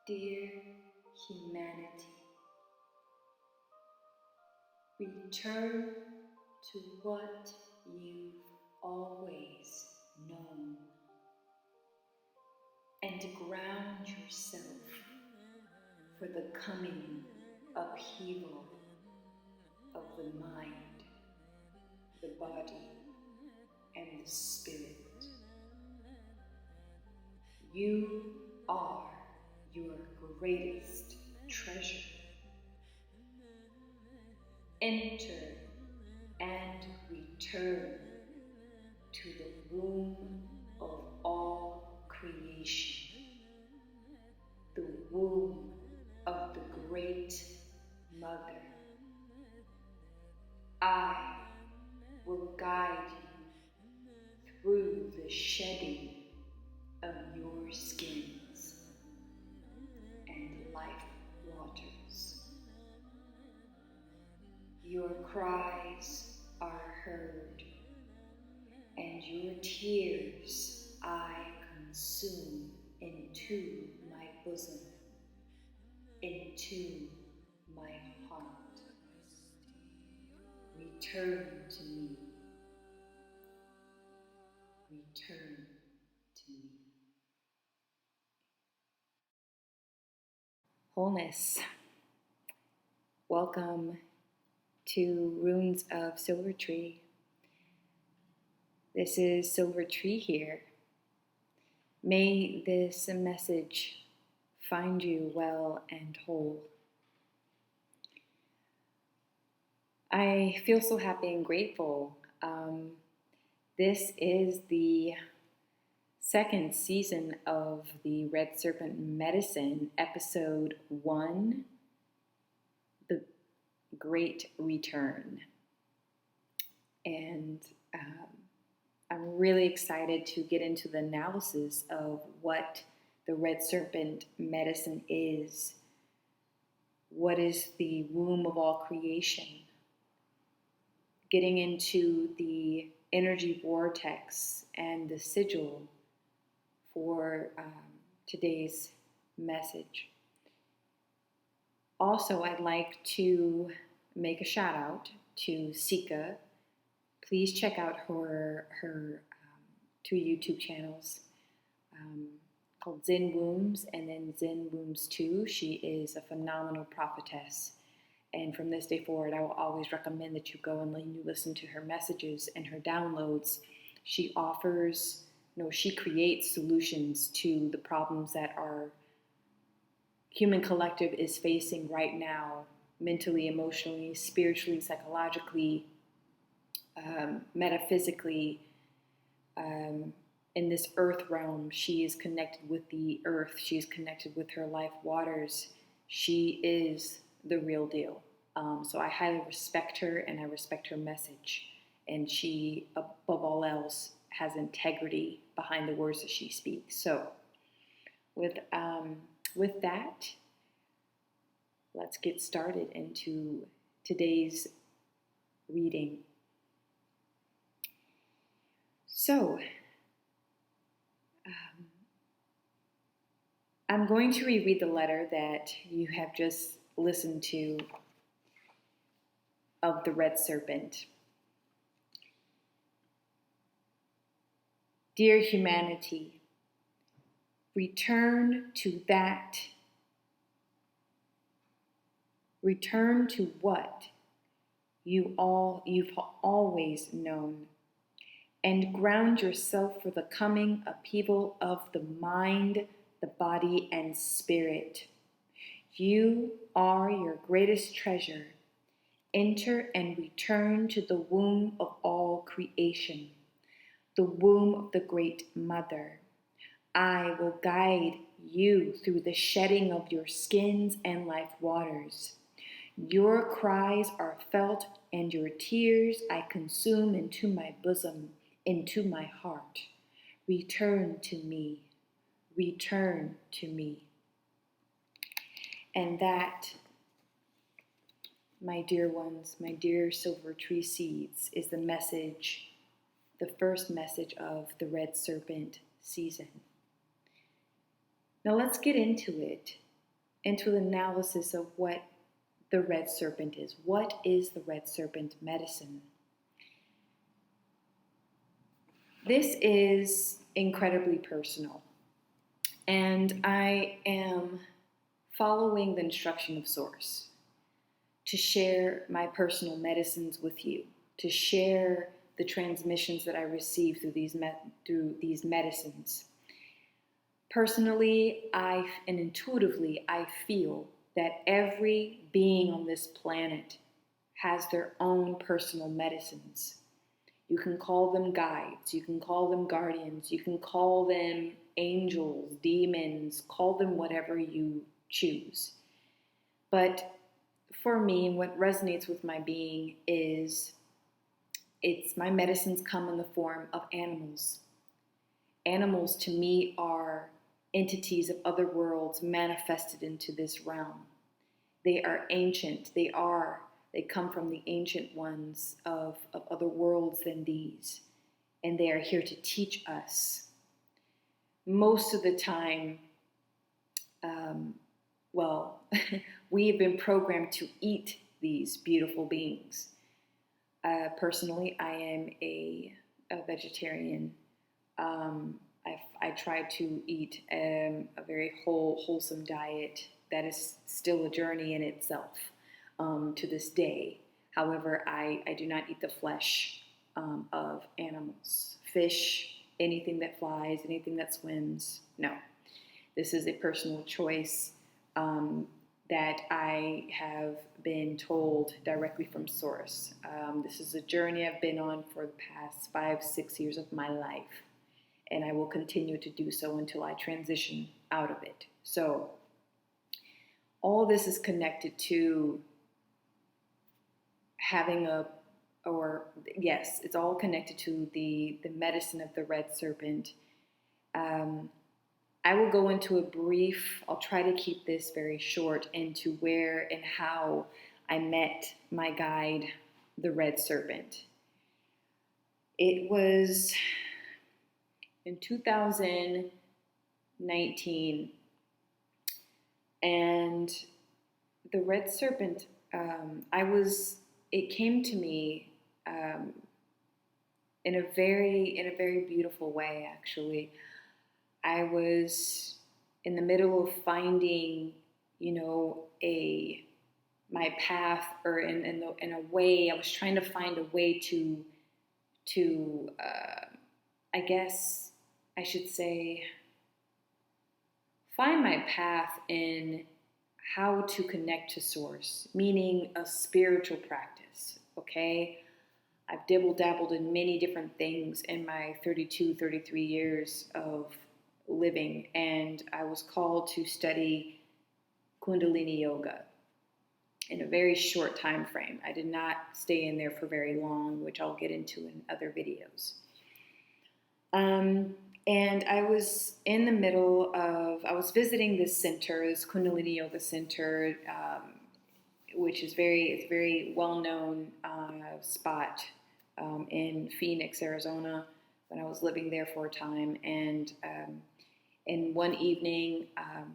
Dear humanity, return to what you've always known and ground yourself for the coming upheaval of the mind, the body, and the spirit. You are your greatest treasure. Enter and return to the womb of all creation, the womb of the Great Mother. I will guide you through the shedding of your skins and life waters. Your cries are heard, and your tears I consume into my bosom, into my heart. Return to me. Return to me. Wholeness. Welcome to Runes of Silvertree. This is Silvertree here. May this message find you well and whole. I feel so happy and grateful. This is the second season of the Red Serpent Medicine, episode 1, The Great Return. And I'm really excited to get into the analysis of what the Red Serpent Medicine is. What is the womb of all creation? Getting into the energy vortex and the sigil for today's message. Also, I'd like to make a shout out to Ceka. Please check out her 2 YouTube channels called Zen Wombs and then Zen Wombs 2. She is a phenomenal prophetess. And from this day forward, I will always recommend that you go and listen to her messages and her downloads. She she creates solutions to the problems that our human collective is facing right now, mentally, emotionally, spiritually, psychologically, metaphysically, in this earth realm. She is connected with the earth. She is connected with her life waters. She is the real deal. So I highly respect her, and I respect her message. And she, above all else, has integrity behind the words that she speaks. So with that, let's get started into today's reading. So, I'm going to reread the letter that you have just listened to of the Red Serpent. Dear humanity, return to what you've always known, and ground yourself for the coming upheaval of the mind, the body, and spirit. You are your greatest treasure. Enter and return to the womb of all creation, the womb of the Great Mother. I will guide you through the shedding of your skins and life waters. Your cries are felt, and your tears I consume into my bosom, into my heart. Return to me. Return to me. And that, my dear ones, my dear Silvertree seeds, is the message, the first message of the Red Serpent season. Now let's get into it. into an analysis of what the Red Serpent is. What is the Red Serpent medicine? This is incredibly personal, and I am following the instruction of Source to share my personal medicines with you, to share the transmissions that I receive through these medicines. Personally, and intuitively, I feel that every being on this planet has their own personal medicines. You can call them guides, you can call them guardians, you can call them angels, demons, call them whatever you choose. But for me, what resonates with my being is my medicines come in the form of animals. Animals to me are entities of other worlds manifested into this realm. They are ancient. They come from the ancient ones of other worlds than these. And they are here to teach us. Most of the time, we have been programmed to eat these beautiful beings. Personally, I am a vegetarian. I try to eat a very wholesome diet. That is still a journey in itself to this day. However, I do not eat the flesh of animals. Fish, anything that flies, anything that swims, no. This is a personal choice that I have been told directly from Source. This is a journey I've been on for the past 5-6 years of my life, and I will continue to do so until I transition out of it. So all this is connected to having it's all connected to the medicine of the Red Serpent. I will go into I'll try to keep this very short, into where and how I met my guide, the Red Serpent. It was in 2019, and the Red Serpent, it came to me in a very beautiful way, actually. I was in the middle of finding, my path, or in a way, I was trying to find a way to I guess I should say, find my path in how to connect to Source, meaning a spiritual practice, okay? I've dabbled in many different things in my 33 years of living, and I was called to study Kundalini Yoga in a very short time frame. I did not stay in there for very long, which I'll get into in other videos. And I was in the middle of, I was visiting this center, this Kundalini Yoga Center, which is very well-known spot in Phoenix, Arizona, when I was living there for a time. And one evening,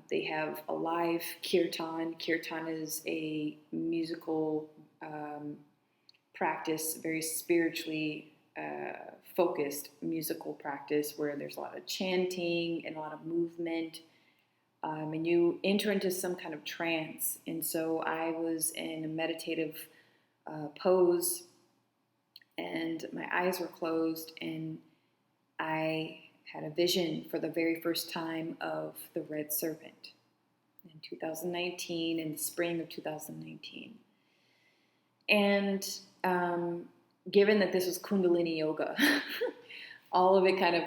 they have a live kirtan. Kirtan is a musical practice, very spiritually focused musical practice, where there's a lot of chanting and a lot of movement, and you enter into some kind of trance. And so I was in a meditative pose, and my eyes were closed, and I had a vision for the very first time of the Red Serpent in 2019, in the spring of 2019. And given that this was Kundalini Yoga, all of it kind of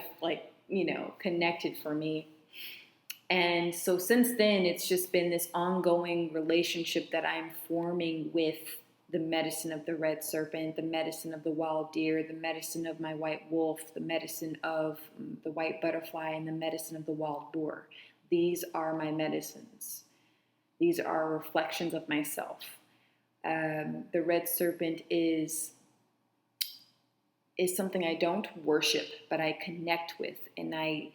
connected for me. And so since then, it's just been this ongoing relationship that I'm forming with the medicine of the Red Serpent, the medicine of the wild deer, the medicine of my white wolf, the medicine of the white butterfly, and the medicine of the wild boar. These are my medicines. These are reflections of myself. The Red Serpent is something I don't worship, but I connect with, and I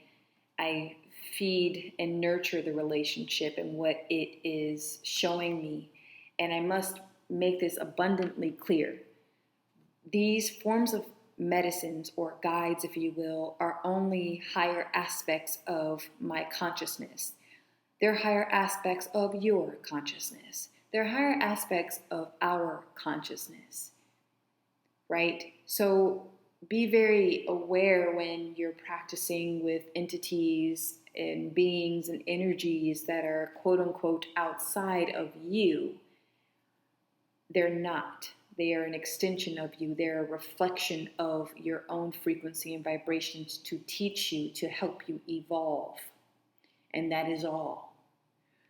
feed and nurture the relationship and what it is showing me. And I must make this abundantly clear. These forms of medicines, or guides, if you will, are only higher aspects of my consciousness. They're higher aspects of your consciousness. They're higher aspects of our consciousness, right? So be very aware when you're practicing with entities and beings and energies that are quote unquote outside of you. They're not. They are an extension of you. They're a reflection of your own frequency and vibrations to teach you, to help you evolve. And that is all.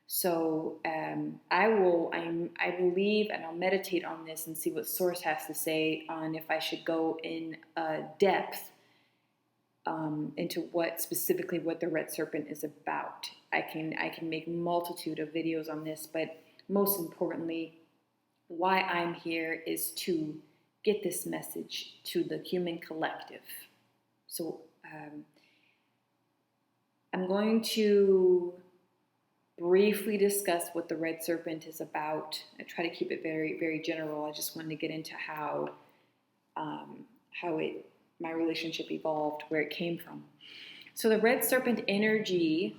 So I believe, and I'll meditate on this and see what Source has to say on if I should go in depth into what the Red Serpent is about. I can make multitude of videos on this, but most importantly, why I'm here is to get this message to the human collective. So I'm going to briefly discuss what the Red Serpent is about. I try to keep it very, very general. I just wanted to get into how my relationship evolved, where it came from. So the Red Serpent energy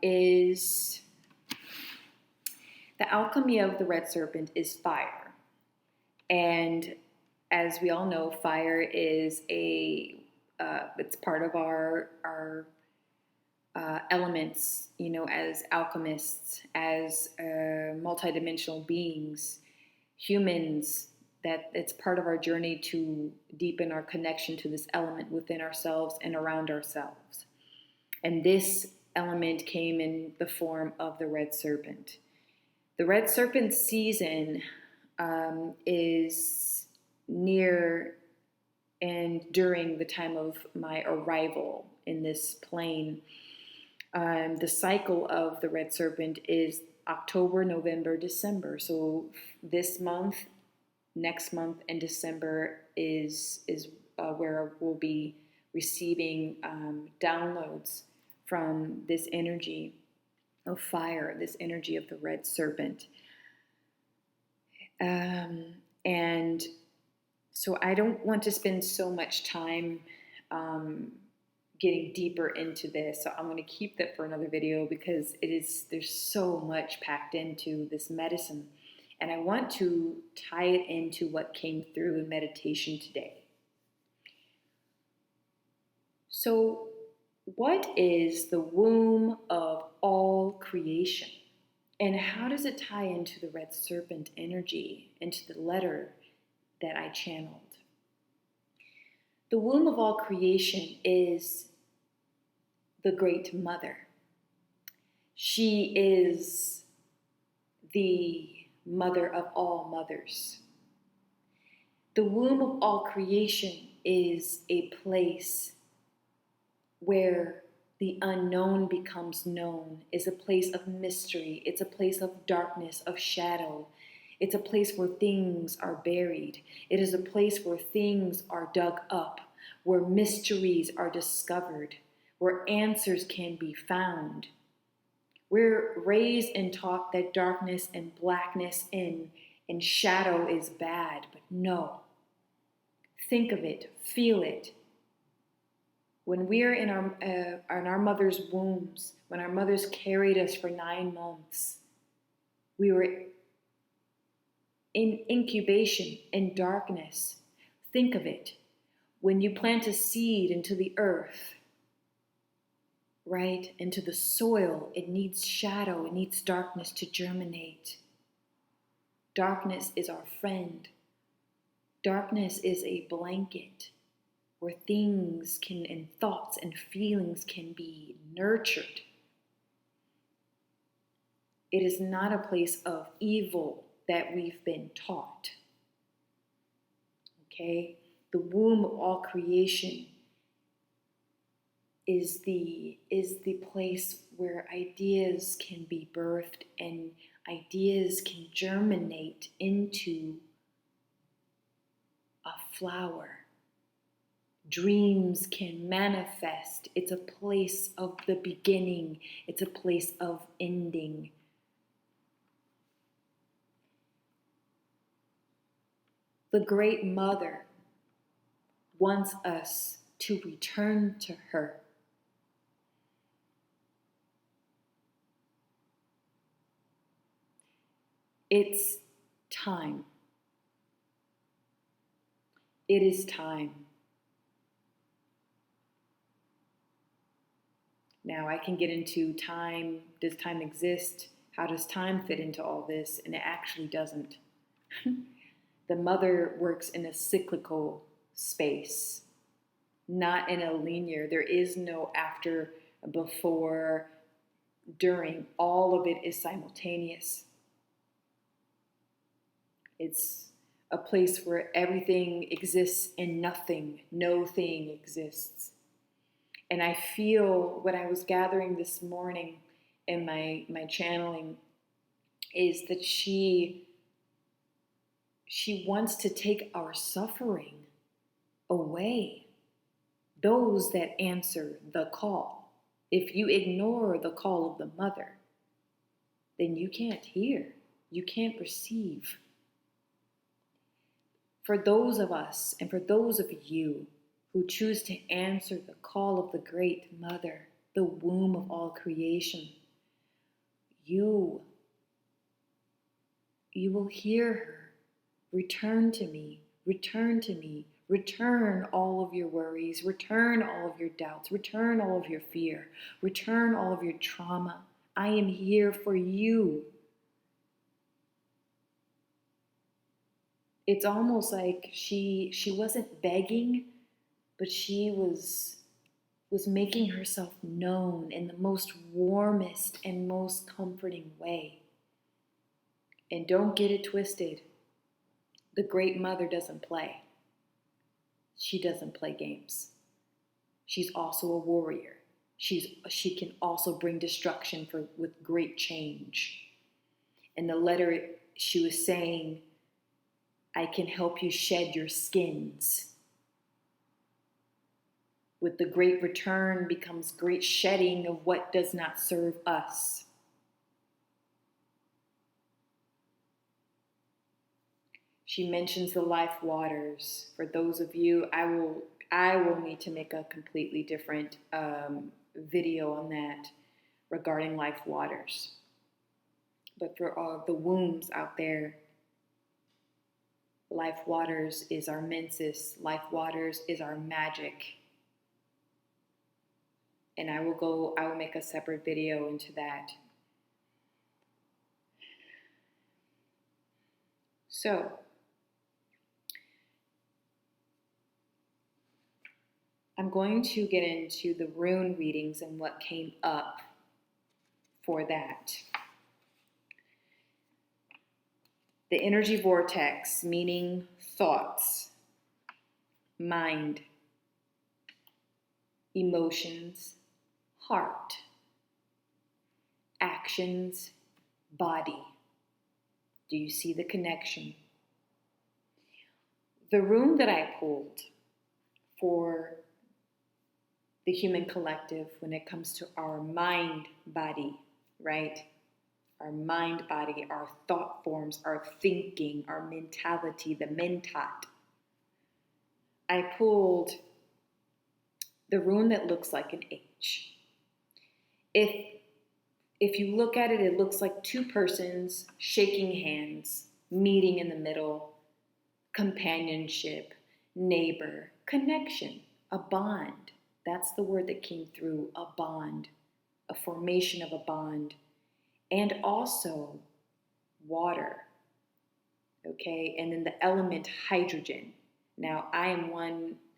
is... The alchemy of the Red Serpent is fire. And as we all know, fire is it's part of our elements, as alchemists, as multidimensional beings, humans, that it's part of our journey to deepen our connection to this element within ourselves and around ourselves. And this element came in the form of the Red Serpent. The Red Serpent season is near and during the time of my arrival in this plane. The cycle of the Red Serpent is October, November, December. So this month, next month, and December is where we'll be receiving downloads from this energy of fire, this energy of the Red Serpent. And so I don't want to spend so much time getting deeper into this. So I'm going to keep that for another video because there's so much packed into this medicine. And I want to tie it into what came through in meditation today. So what is the womb of all creation? And how does it tie into the Red Serpent energy, into the letter that I channeled? The womb of all creation is the Great Mother. She is the mother of all mothers. The womb of all creation is a place where the unknown becomes known, is a place of mystery. It's a place of darkness, of shadow. It's a place where things are buried. It is a place where things are dug up, where mysteries are discovered, where answers can be found. We're raised and taught that darkness and blackness and shadow is bad, but no. Think of it, feel it. When we are in our mother's wombs, when our mothers carried us for 9 months, we were in incubation, in darkness. Think of it. When you plant a seed into the earth, right, into the soil, it needs shadow, it needs darkness to germinate. Darkness is our friend. Darkness is a blanket where things can, and thoughts and feelings can be nurtured. It is not a place of evil that we've been taught. Okay? The womb of all creation is the place where ideas can be birthed and ideas can germinate into a flower, Dreams can manifest. It's a place of the beginning. It's a place of ending. The Great Mother wants us to return to her. It's time. It is time. Now I can get into time. Does time exist? How does time fit into all this? And it actually doesn't. The mother works in a cyclical space, not in a linear. There is no after, before, during. All of it is simultaneous. It's a place where everything exists and nothing, no thing exists. And I feel what I was gathering this morning in my channeling is that she wants to take our suffering away. Those that answer the call. If you ignore the call of the mother, then you can't hear, you can't receive. For those of us and for those of you who choose to answer the call of the Great Mother, the womb of all creation, you will hear her. Return to me, return to me, return all of your worries, return all of your doubts, return all of your fear, return all of your trauma. I am here for you. It's almost like she wasn't begging, but she was making herself known in the most warmest and most comforting way. And don't get it twisted. The Great Mother doesn't play. She doesn't play games. She's also a warrior. She can also bring destruction with great change. In the letter, she was saying, I can help you shed your skins. With the great return becomes great shedding of what does not serve us. She mentions the life waters. For those of you, I will need to make a completely different video on that regarding life waters. But for all the wombs out there, life waters is our menses. Life waters is our magic. And I will make a separate video into that. So, I'm going to get into the rune readings and what came up for that. The energy vortex, meaning thoughts, mind, emotions, heart, actions, body. Do you see the connection? The rune that I pulled for the human collective when it comes to our mind body, right? Our mind body, our thought forms, our thinking, our mentality, the mentat. I pulled the rune that looks like an H. If you look at it, it looks like two persons shaking hands, meeting in the middle, companionship, neighbor, connection, a bond. That's the word that came through, a bond, a formation of a bond. And also water, okay? And then the element hydrogen. Now, I'm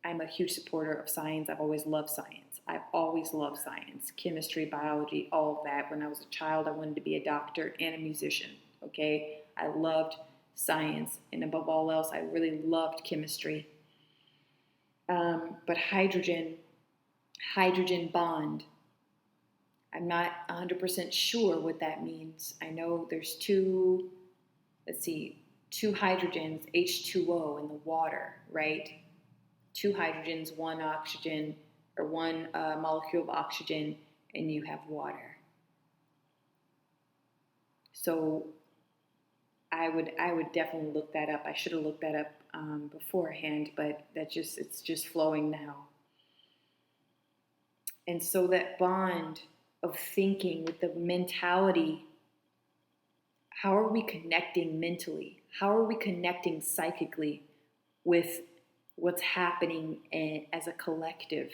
a huge supporter of science. I've always loved science. I've always loved science, chemistry, biology, all of that. When I was a child, I wanted to be a doctor and a musician, okay? I loved science, and above all else, I really loved chemistry. But hydrogen bond, I'm not 100% sure what that means. I know there's two hydrogens, H2O, in the water, right? 2 hydrogens, 1 oxygen, or 1 molecule of oxygen, and you have water. So I would definitely look that up. I should have looked that up beforehand, but it's just flowing now. And so that bond of thinking with the mentality, how are we connecting mentally? How are we connecting psychically with what's happening as a collective,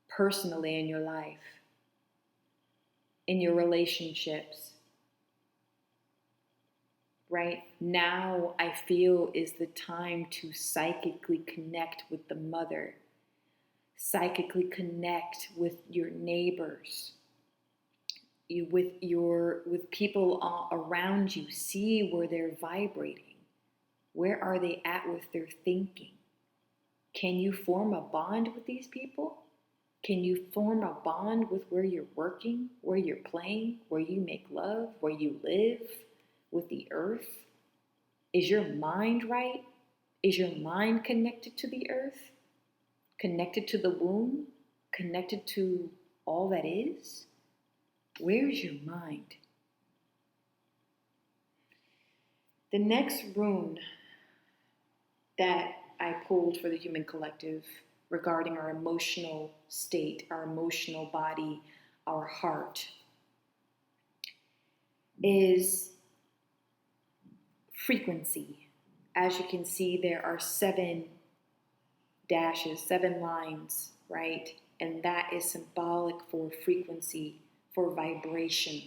personally in your life, in your relationships? Right now, I feel is the time to psychically connect with the mother, psychically connect with your neighbors, with people around you. See where they're vibrating. Where are they at with their thinking? Can you form a bond with these people? Can you form a bond with where you're working, where you're playing, where you make love, where you live? With the earth? Is your mind right? Is your mind connected to the earth? Connected to the womb? Connected to all that is? Where's your mind? The next rune that I pulled for the human collective regarding our emotional state, our emotional body, our heart, is frequency. As you can see, there are 7 dashes, 7 lines, right? And that is symbolic for frequency, for vibration.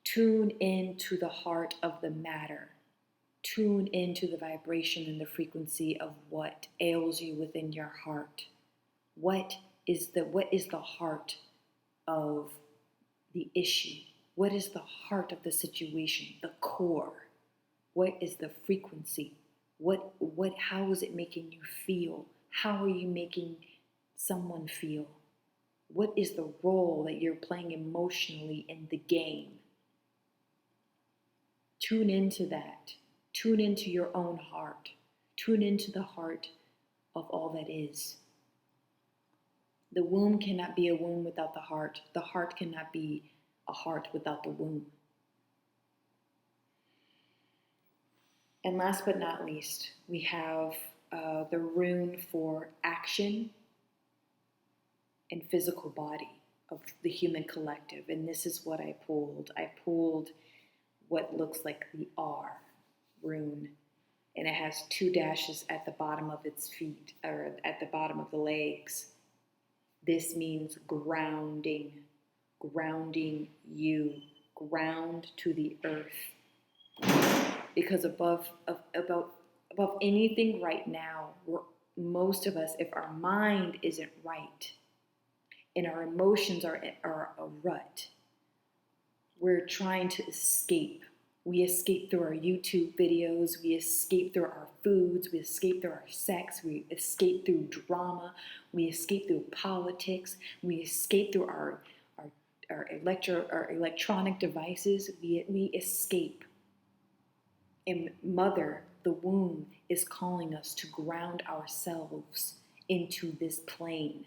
Tune into the heart of the matter. Tune into the vibration and the frequency of what ails you within your heart. What is the heart of the issue? What is the heart of the situation, the core? What is the frequency? How is it making you feel? How are you making someone feel? What is the role that you're playing emotionally in the game? Tune into that. Tune into your own heart. Tune into the heart of all that is. The womb cannot be a womb without the heart. The heart cannot be a heart without the womb. And last but not least, we have the rune for action and physical body of the human collective. And this is what I pulled. I pulled what looks like the R rune. And it has 2 dashes at the bottom of its feet, or at the bottom of the legs. This means grounding you, ground to the earth. Because above anything right now, most of us, if our mind isn't right and our emotions are a rut, we're trying to escape. We escape through our YouTube videos, we escape through our foods, we escape through our sex, we escape through drama, we escape through politics, we escape through our electronic devices, we escape. And Mother, the womb, is calling us to ground ourselves into this plane.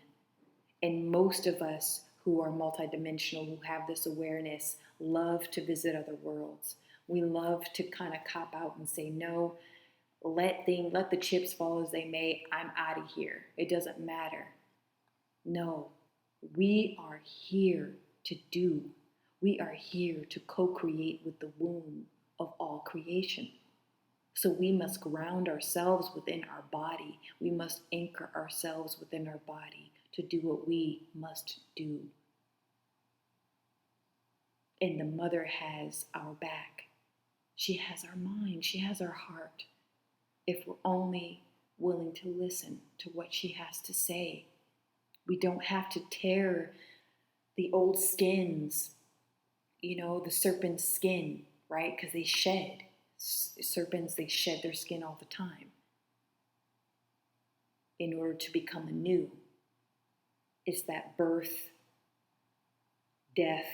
And most of us who are multidimensional, who have this awareness, love to visit other worlds. We love to kind of cop out and say, no, let the chips fall as they may. I'm out of here. It doesn't matter. No, we are here to do. We are here to co-create with the womb of all creation. So we must ground ourselves within our body. We must anchor ourselves within our body to do what we must do. And the mother has our back. She has our mind. She has our heart. If we're only willing to listen to what she has to say. We don't have to tear the old skins, the serpent's skin, right? Because they shed. Serpents, they shed their skin all the time in order to become anew. It's that birth, death,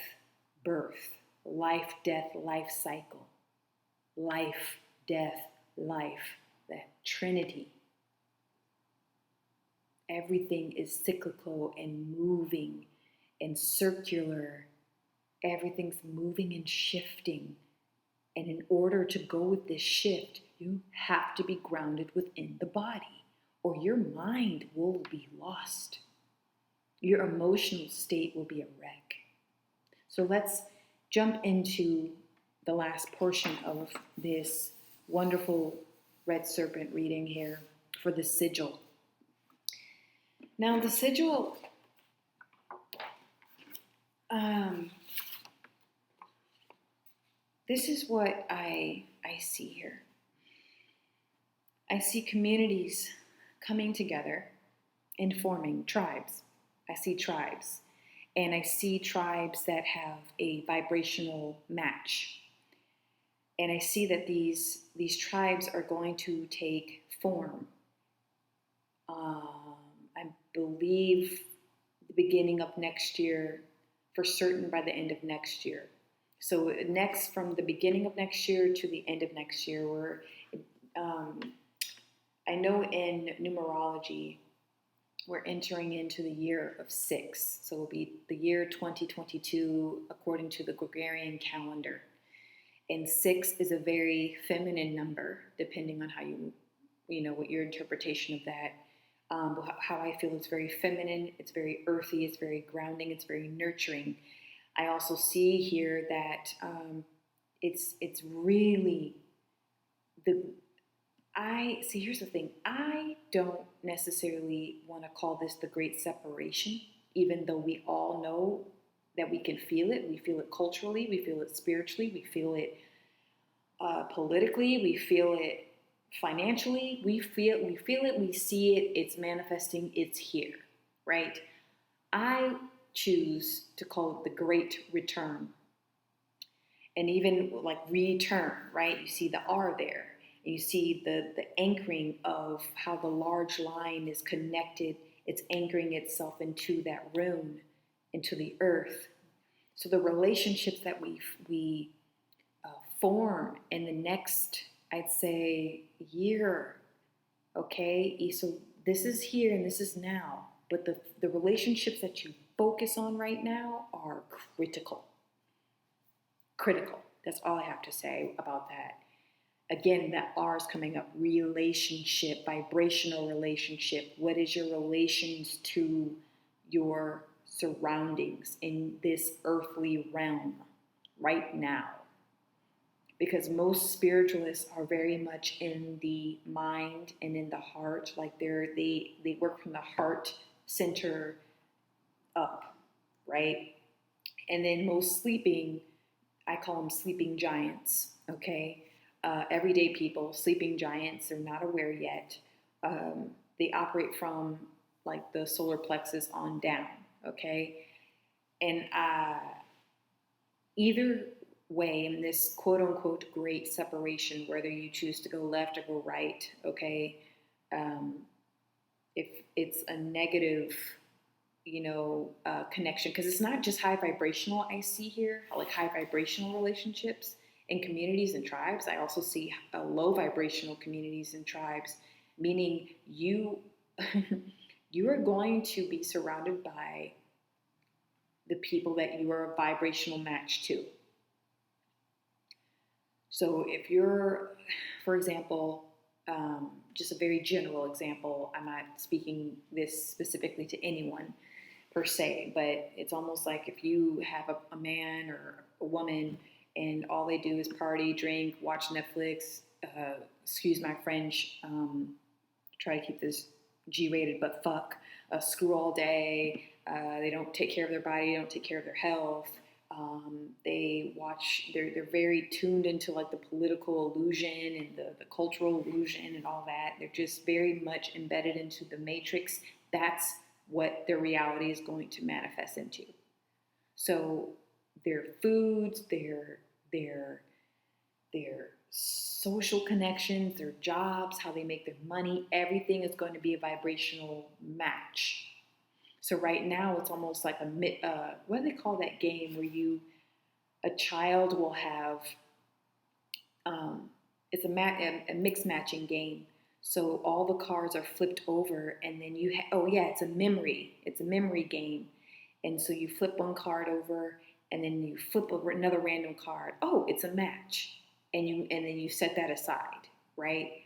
birth, life, death, life cycle. Life, death, life, that trinity everything is cyclical and moving and circular. Everything's moving and shifting. And in order to go with this shift, you have to be grounded within the body, or your mind will be lost. Your emotional state will be a wreck. So let's jump into the last portion of this wonderful Red Serpent reading here for the sigil. Now, the sigil, this is what I see here. I see communities coming together and forming tribes. I see tribes. And I see tribes that have a vibrational match. And I see that these tribes are going to take form. I believe the beginning of next year, for certain by the end of next year. So from the beginning of next year to the end of next year, I know in numerology, we're entering into the year of 6. So it'll be the year 2022 according to the Gregorian calendar. And 6 is a very feminine number, depending on how what your interpretation of that. How I feel it's very feminine, it's very earthy, it's very grounding, it's very nurturing. I also see here that it's really here's the thing. I don't necessarily want to call this the Great Separation, even though we all know that we can feel it. We feel it culturally, we feel it spiritually, we feel it politically, we feel it financially, we feel it, we see it, it's manifesting, it's here, right? I choose to call it the Great Return. And even like return, right? You see the R there. And you see the anchoring of how the large line is connected. It's anchoring itself into that rune, into the earth. So the relationships that we form in the next, I'd say, year, okay? So this is here and this is now. But the relationships that you focus on right now are critical. Critical. That's all I have to say about that. Again, that R is coming up. Relationship, vibrational relationship. What is your relations to your surroundings in this earthly realm right now? Because most spiritualists are very much in the mind and in the heart. Like they work from the heart center up, right? And then most sleeping, I call them sleeping giants, okay? Everyday people, sleeping giants, they're not aware yet. They operate from like the solar plexus on down, okay? And either way, in this quote unquote great separation, whether you choose to go left or go right, okay? If it's a negative, connection, because it's not just high vibrational I see here, like high vibrational relationships in communities and tribes. I also see low vibrational communities and tribes, meaning you are going to be surrounded by the people that you are a vibrational match to. So if you're, for example, just a very general example, I'm not speaking this specifically to anyone per se, but it's almost like if you have a man or a woman and all they do is party, drink, watch Netflix, excuse my French, try to keep this G-rated, but fuck, screw all day, they don't take care of their body, they don't take care of their health, they're very tuned into like the political illusion and the cultural illusion and all that. They're just very much embedded into the matrix. That's what their reality is going to manifest into. So their foods, their social connections, their jobs, how they make their money, everything is going to be a vibrational match. So right now it's almost like what do they call that game where a child will have, it's a mixed matching game. So all the cards are flipped over, and then oh yeah, it's a memory game. And so you flip one card over, and then you flip another random card. Oh, it's a match, and then you set that aside, right?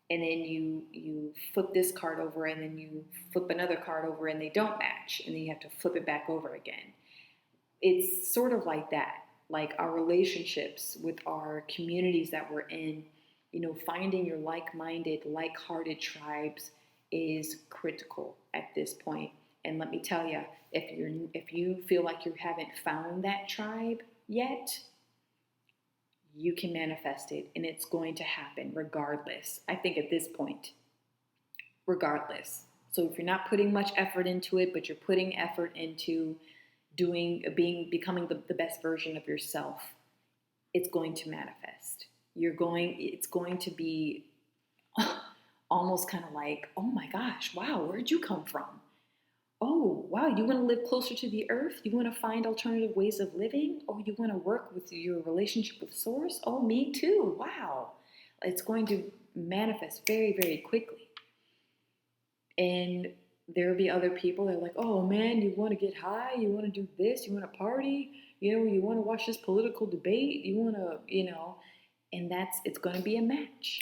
And then you flip this card over, and then you flip another card over, and they don't match, and then you have to flip it back over again. It's sort of like that, like our relationships with our communities that we're in. Finding your like-minded, like-hearted tribes is critical at this point. And let me tell you, if you feel like you haven't found that tribe yet, you can manifest it, and it's going to happen regardless. I think at this point, regardless. So if you're not putting much effort into it, but you're putting effort into becoming the best version of yourself, it's going to manifest. It's going to be almost kind of like, oh my gosh, wow, where'd you come from? Oh, wow, you want to live closer to the earth? You want to find alternative ways of living? Oh, you want to work with your relationship with Source? Oh, me too. Wow. It's going to manifest very, very quickly. And there'll be other people that are like, oh man, you want to get high? You want to do this? You want to party? You want to watch this political debate? You want to, and it's going to be a match,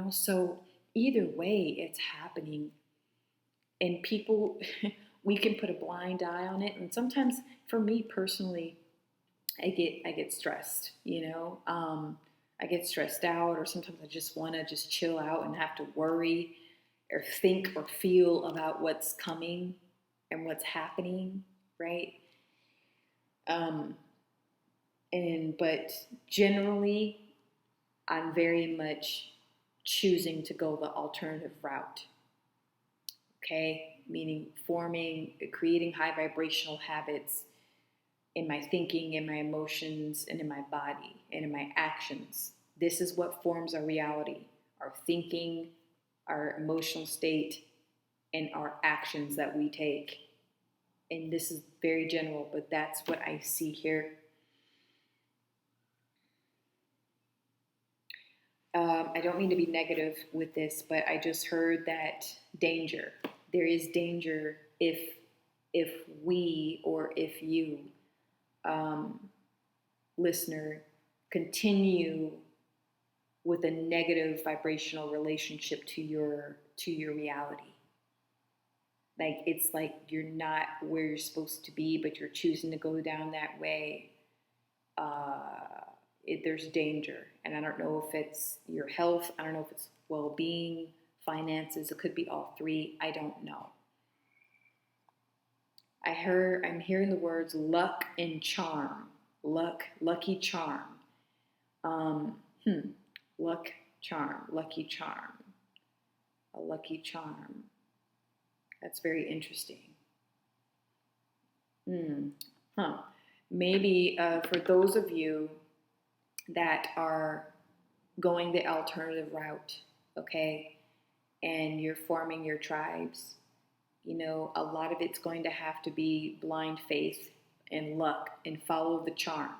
So either way, it's happening. And people, we can put a blind eye on it. And sometimes, for me personally, I get stressed. I get stressed out, or sometimes I just want to just chill out and have to worry or think or feel about what's coming and what's happening, right? But generally, I'm very much choosing to go the alternative route. Okay, meaning creating high vibrational habits in my thinking, in my emotions, and in my body, and in my actions. This is what forms our reality: our thinking, our emotional state, and our actions that we take. And this is very general, but that's what I see here. I don't mean to be negative with this, but I just heard that danger. There is danger if we, or if you, listener, continue with a negative vibrational relationship to your reality. Like, it's like you're not where you're supposed to be, but you're choosing to go down that way. There's danger. And I don't know if it's your health. I don't know if it's well-being, finances. It could be all three. I don't know. I'm hearing the words luck and charm. Lucky charm. Luck, charm, lucky charm. A lucky charm. That's very interesting. Maybe for those of you that are going the alternative route, okay, and you're forming your tribes, a lot of it's going to have to be blind faith and luck and follow the charm,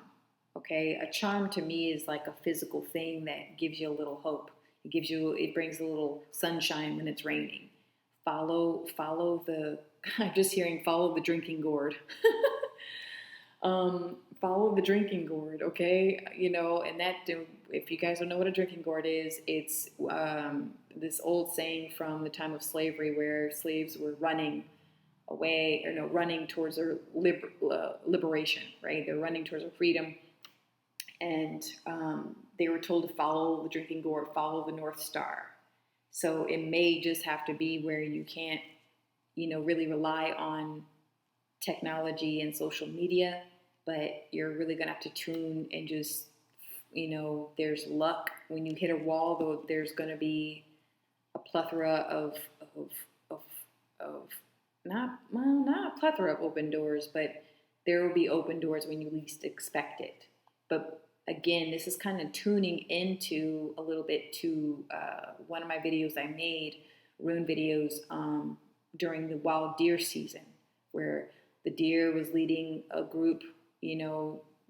okay? A charm to me is like a physical thing that gives you a little hope. It brings a little sunshine when it's raining. Follow I'm just hearing follow the drinking gourd. Follow the drinking gourd, okay? And that, if you guys don't know what a drinking gourd is, it's this old saying from the time of slavery where slaves were running towards their liberation, right? They're running towards their freedom. And they were told to follow the drinking gourd, follow the North Star. So it may just have to be where you can't, really rely on technology and social media, but you're really going to have to tune and just, there's luck. When you hit a wall, though, there's going to be a plethora of not a plethora of open doors, but there will be open doors when you least expect it. But again, this is kind of tuning into a little bit to one of my videos I made, Rune videos, during the wild deer season, where the deer was leading a group,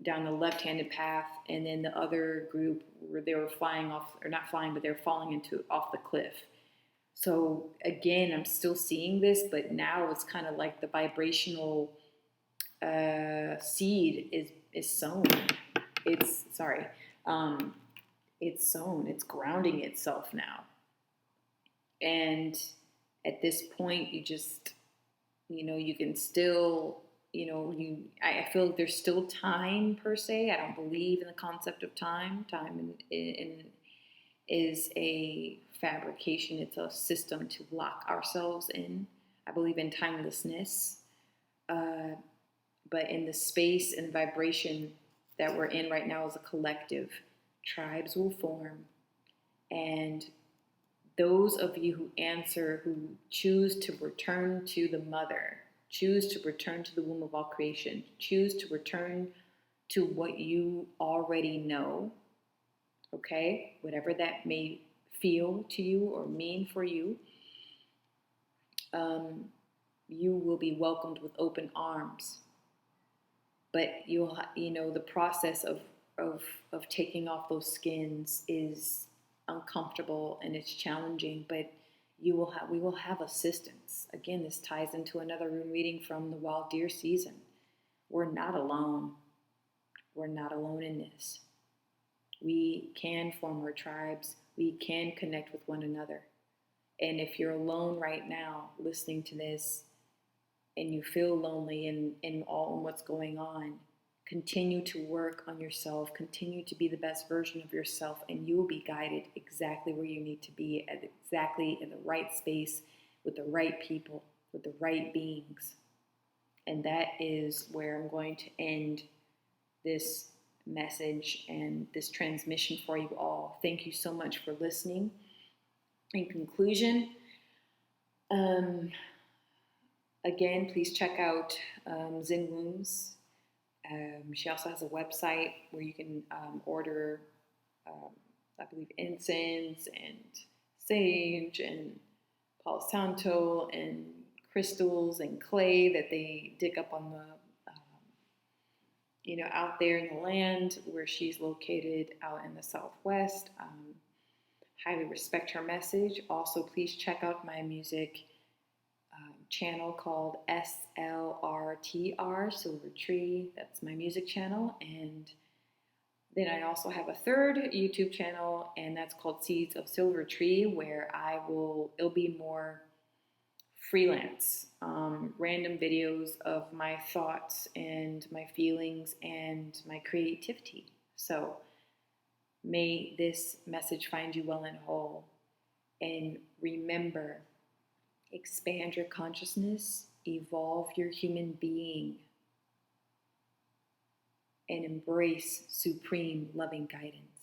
down the left-handed path, and then the other group where they were flying off, or not flying, but they were falling off the cliff. So again, I'm still seeing this, but now it's kind of like the vibrational seed is sown. It's sown. It's grounding itself now. And at this point, you just, you can still, I feel like there's still time per se. I don't believe in the concept of time. Time is a fabrication. It's a system to lock ourselves in. I believe in timelessness. But in the space and vibration that we're in right now as a collective, tribes will form. And those of you who answer, who choose to return to the mother, choose to return to the womb of all creation, choose to return to what you already know, okay? Whatever that may feel to you or mean for you, you will be welcomed with open arms. But the process of taking off those skins is uncomfortable and it's challenging, but we will have assistance. Again, this ties into another rune reading from the Wild Deer season. We're not alone. We're not alone in this. We can form our tribes. We can connect with one another. And if you're alone right now listening to this and you feel lonely in what's going on, continue to work on yourself, continue to be the best version of yourself, and you will be guided exactly where you need to be, exactly in the right space, with the right people, with the right beings. And that is where I'm going to end this message and this transmission for you all. Thank you so much for listening. In conclusion, again, please check out Zen Wombs. She also has a website where you can order, I believe, incense and sage and Palo Santo and crystals and clay that they dig up on the, out there in the land where she's located out in the Southwest. Highly respect her message. Also, please check out my music channel called SLRTR, Silvertree. That's my music channel. And then I also have a third YouTube channel, and that's called Seeds of Silvertree, where it'll be more freelance, random videos of my thoughts and my feelings and my creativity. So may this message find you well and whole. And remember, expand your consciousness, evolve your human being, and embrace supreme loving guidance.